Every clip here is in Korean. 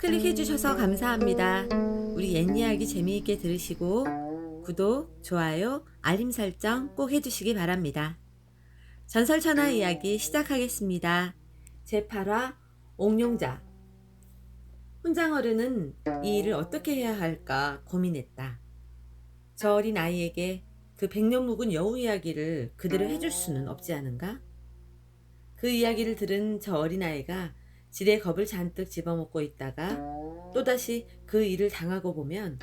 클릭해 주셔서 감사합니다. 우리 옛 이야기 재미있게 들으시고 구독, 좋아요, 알림 설정 꼭 해주시기 바랍니다. 전설천하 이야기 시작하겠습니다. 제8화 옥룡자. 훈장어른은 이 일을 어떻게 해야 할까 고민했다. 저 어린 아이에게 그 백년 묵은 여우 이야기를 그대로 해줄 수는 없지 않은가? 그 이야기를 들은 저 어린아이가 지레 겁을 잔뜩 집어먹고 있다가 또다시 그 일을 당하고 보면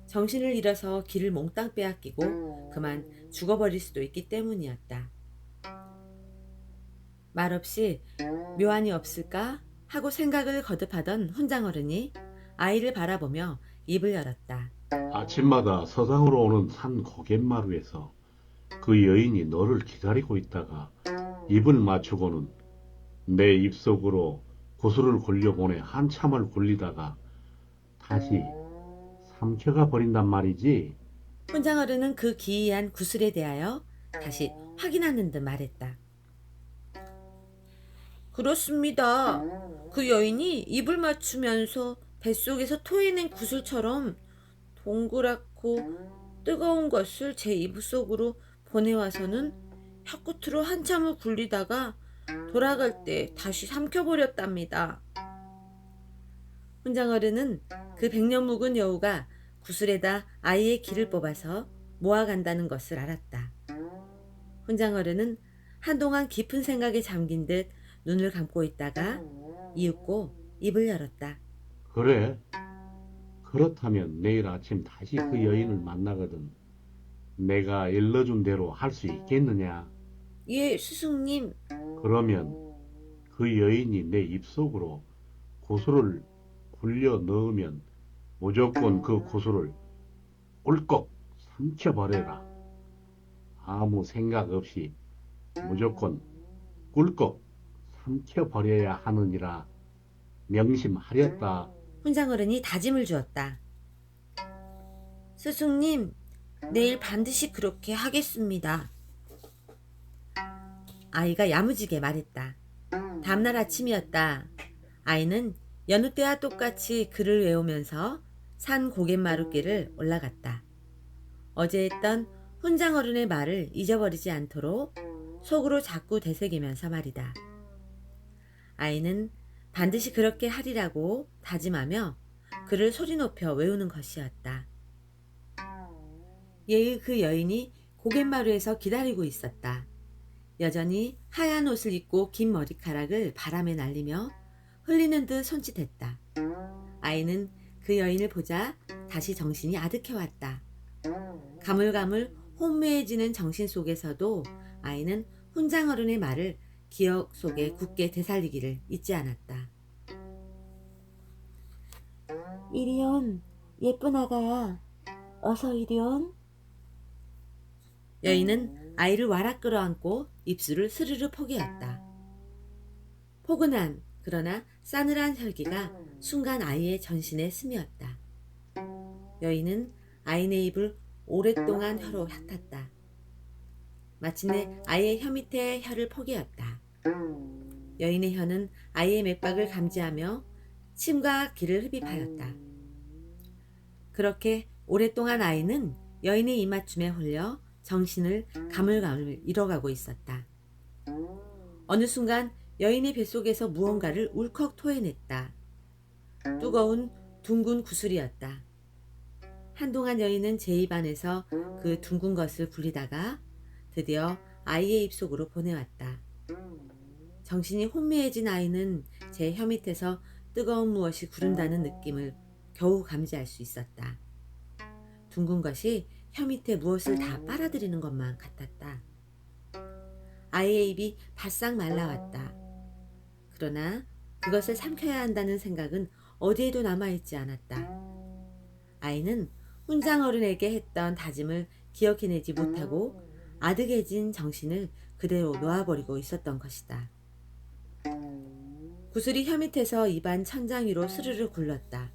정신을 잃어서 길을 몽땅 빼앗기고 그만 죽어버릴 수도 있기 때문이었다. 말없이 묘안이 없을까 하고 생각을 거듭하던 훈장어른이 아이를 바라보며 입을 열었다. 아침마다 서당으로 오는 산 고갯마루에서 그 여인이 너를 기다리고 있다가 입을 맞추고는 내 입속으로 구슬을 굴려보내 한참을 굴리다가 다시 삼켜가 버린단 말이지. 훈장어른은 그 기이한 구슬에 대하여 다시 확인하는 듯 말했다. 그렇습니다. 그 여인이 입을 맞추면서 뱃속에서 토해낸 구슬처럼 동그랗고 뜨거운 것을 제 입속으로 보내와서는 혀끝으로 한참을 굴리다가 돌아갈 때 다시 삼켜버렸답니다. 훈장어른은 그 백년 묵은 여우가 구슬에다 아이의 기를 뽑아서 모아간다는 것을 알았다. 훈장어른은 한동안 깊은 생각에 잠긴 듯 눈을 감고 있다가 이윽고 입을 열었다. 그래? 그렇다면 내일 아침 다시 그 여인을 만나거든 내가 일러준 대로 할 수 있겠느냐? 예, 스승님. 그러면 그 여인이 내 입속으로 구슬을 굴려 넣으면 무조건 그 구슬을 꿀꺽 삼켜버려라. 아무 생각 없이 무조건 꿀꺽 삼켜버려야 하느니라 명심하렸다. 훈장어른이 다짐을 주었다. 스승님, 내일 반드시 그렇게 하겠습니다. 아이가 야무지게 말했다. 다음날 아침이었다. 아이는 여느 때와 똑같이 글을 외우면서 산 고갯마루길을 올라갔다. 어제 했던 훈장어른의 말을 잊어버리지 않도록 속으로 자꾸 되새기면서 말이다. 아이는 반드시 그렇게 하리라고 다짐하며 글을 소리 높여 외우는 것이었다. 예의 그 여인이 고갯마루에서 기다리고 있었다. 여전히 하얀 옷을 입고 긴 머리카락을 바람에 날리며 흘리는 듯 손짓했다. 아이는 그 여인을 보자 다시 정신이 아득해왔다. 가물가물 혼미해지는 정신 속에서도 아이는 훈장어른의 말을 기억 속에 굳게 되살리기를 잊지 않았다. 이리온, 예쁜 아가야. 어서 이리온. 여인은 아이를 와락 끌어안고 입술을 스르르 포개었다. 포근한 그러나 싸늘한 혈기가 순간 아이의 전신에 스며었다. 여인은 아이네 입을 오랫동안 혀로 핥았다. 마침내 아이의 혀 밑에 혀를 포개었다. 여인의 혀는 아이의 맥박을 감지하며 침과 기를 흡입하였다. 그렇게 오랫동안 아이는 여인의 입맞춤에 홀려 정신을 가물가물 잃어가고 있었다. 어느 순간 여인의 뱃속에서 무언가를 울컥 토해냈다. 뜨거운 둥근 구슬이었다. 한동안 여인은 제 입 안에서 그 둥근 것을 굴리다가 드디어 아이의 입속으로 보내왔다. 정신이 혼미해진 아이는 제 혀 밑에서 뜨거운 무엇이 구른다는 느낌을 겨우 감지할 수 있었다. 둥근 것이 혀 밑에 무엇을 다 빨아들이는 것만 같았다. 아이의 입이 바싹 말라왔다. 그러나 그것을 삼켜야 한다는 생각은 어디에도 남아있지 않았다. 아이는 훈장어른에게 했던 다짐을 기억해내지 못하고 아득해진 정신을 그대로 놓아버리고 있었던 것이다. 구슬이 혀 밑에서 입안 천장 위로 스르르 굴렀다.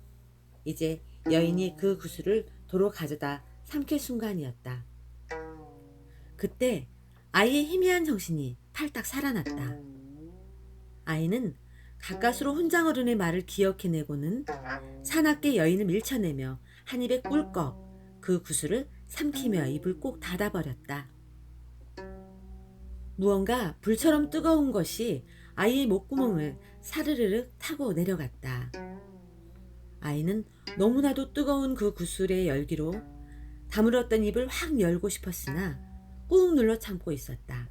이제 여인이 그 구슬을 도로 가져다 삼킬 순간이었다. 그때 아이의 희미한 정신이 탈딱 살아났다. 아이는 가까스로 혼장어른의 말을 기억해내고는 사납게 여인을 밀쳐내며 한 입에 꿀꺽 그 구슬을 삼키며 입을 꼭 닫아버렸다. 무언가 불처럼 뜨거운 것이 아이의 목구멍을 사르르륵 타고 내려갔다. 아이는 너무나도 뜨거운 그 구슬의 열기로 다물었던 입을 확 열고 싶었으나 꾹 눌러 참고 있었다.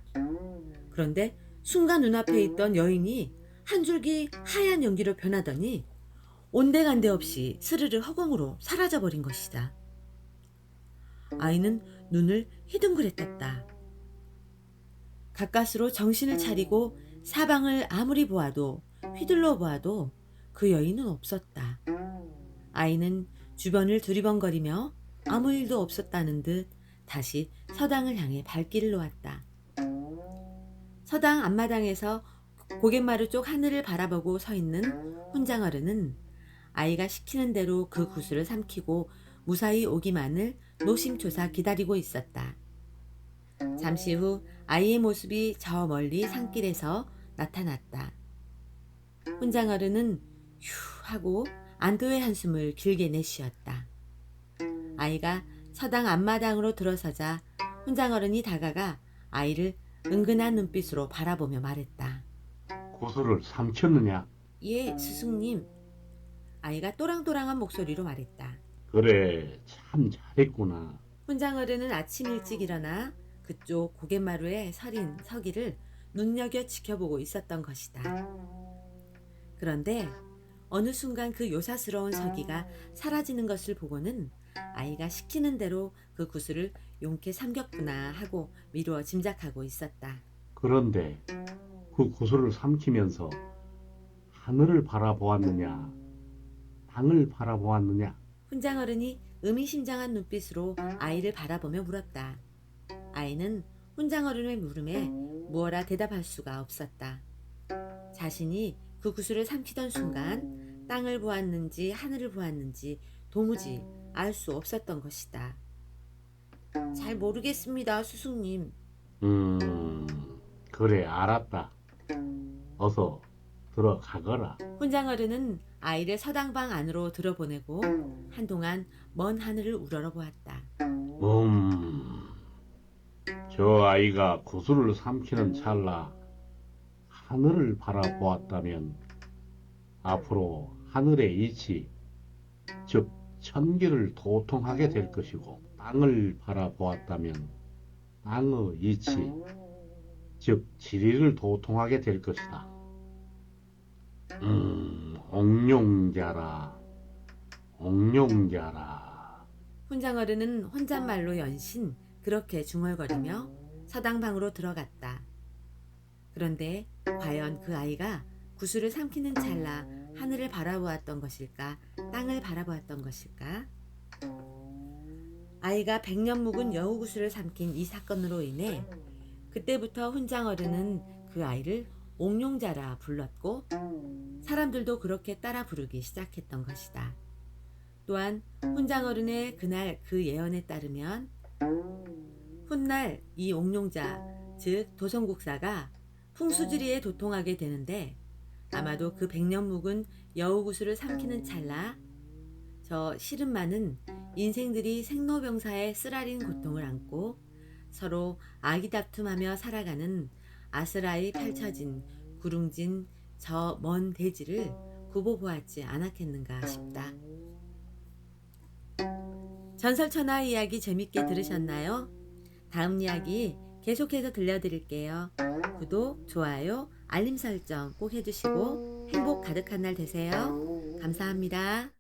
그런데 순간 눈앞에 있던 여인이 한 줄기 하얀 연기로 변하더니 온데간데 없이 스르르 허공으로 사라져버린 것이다. 아이는 눈을 희둥그레 떴다. 가까스로 정신을 차리고 사방을 아무리 보아도 휘둘러 보아도 그 여인은 없었다. 아이는 주변을 두리번거리며 아무 일도 없었다는 듯 다시 서당을 향해 발길을 놓았다. 서당 앞마당에서 고갯마루 쪽 하늘을 바라보고 서 있는 혼장어른은 아이가 시키는 대로 그 구슬을 삼키고 무사히 오기만을 노심초사 기다리고 있었다. 잠시 후 아이의 모습이 저 멀리 산길에서 나타났다. 혼장어른은 휴 하고 안도의 한숨을 길게 내쉬었다. 아이가 서당 앞마당으로 들어서자 혼장어른이 다가가 아이를 은근한 눈빛으로 바라보며 말했다. 구슬을 삼켰느냐? 예, 스승님. 아이가 또랑또랑한 목소리로 말했다. 그래, 참 잘했구나. 혼장어른은 아침 일찍 일어나 그쪽 고갯마루에 서린 서기를 눈여겨 지켜보고 있었던 것이다. 그런데 어느 순간 그 요사스러운 서기가 사라지는 것을 보고는 아이가 시키는 대로 그 구슬을 용케 삼겼구나 하고 미루어 짐작하고 있었다. 그런데 그 구슬을 삼키면서 하늘을 바라보았느냐, 땅을 바라보았느냐? 혼장어른이 의미심장한 눈빛으로 아이를 바라보며 물었다. 아이는 혼장어른의 물음에 무어라 대답할 수가 없었다. 자신이 그 구슬을 삼키던 순간 땅을 보았는지 하늘을 보았는지 도무지 알 수 없었던 것이다. 잘 모르겠습니다, 스승님. 그래, 알았다. 어서 들어가거라. 혼장어른은 아이를 서당방 안으로 들어보내고 한동안 먼 하늘을 우러러보았다. 저 아이가 구슬을 삼키는 찰나 하늘을 바라보았다면 앞으로 하늘의 이치, 즉 천기를 도통하게 될 것이고, 땅을 바라보았다면 땅의 이치, 즉 지리를 도통하게 될 것이다. 옥룡자라, 옥룡자라. 혼장어른은 혼잣말로 연신 그렇게 중얼거리며 서당방으로 들어갔다. 그런데 과연 그 아이가 구슬을 삼키는 찰나 하늘을 바라보았던 것일까, 땅을 바라보았던 것일까? 아이가 100년 묵은 여우구슬을 삼킨 이 사건으로 인해 그때부터 혼장어른은 그 아이를 옥룡자라 불렀고 사람들도 그렇게 따라 부르기 시작했던 것이다. 또한 혼장어른의 그날 그 예언에 따르면 훗날 이 옥룡자, 즉 도성국사가 풍수지리에 도통하게 되는데 아마도 그 100년 묵은 여우구슬을 삼키는 찰나 저 시름마는 인생들이 생로병사의 쓰라린 고통을 안고 서로 아기다툼하며 살아가는 아스라이 펼쳐진 구릉진 저 먼 대지를 굽어보았지 않았겠는가 싶다. 전설천하 이야기 재밌게 들으셨나요? 다음 이야기 계속해서 들려드릴게요. 구독, 좋아요, 알림 설정 꼭 해주시고 행복 가득한 날 되세요. 감사합니다.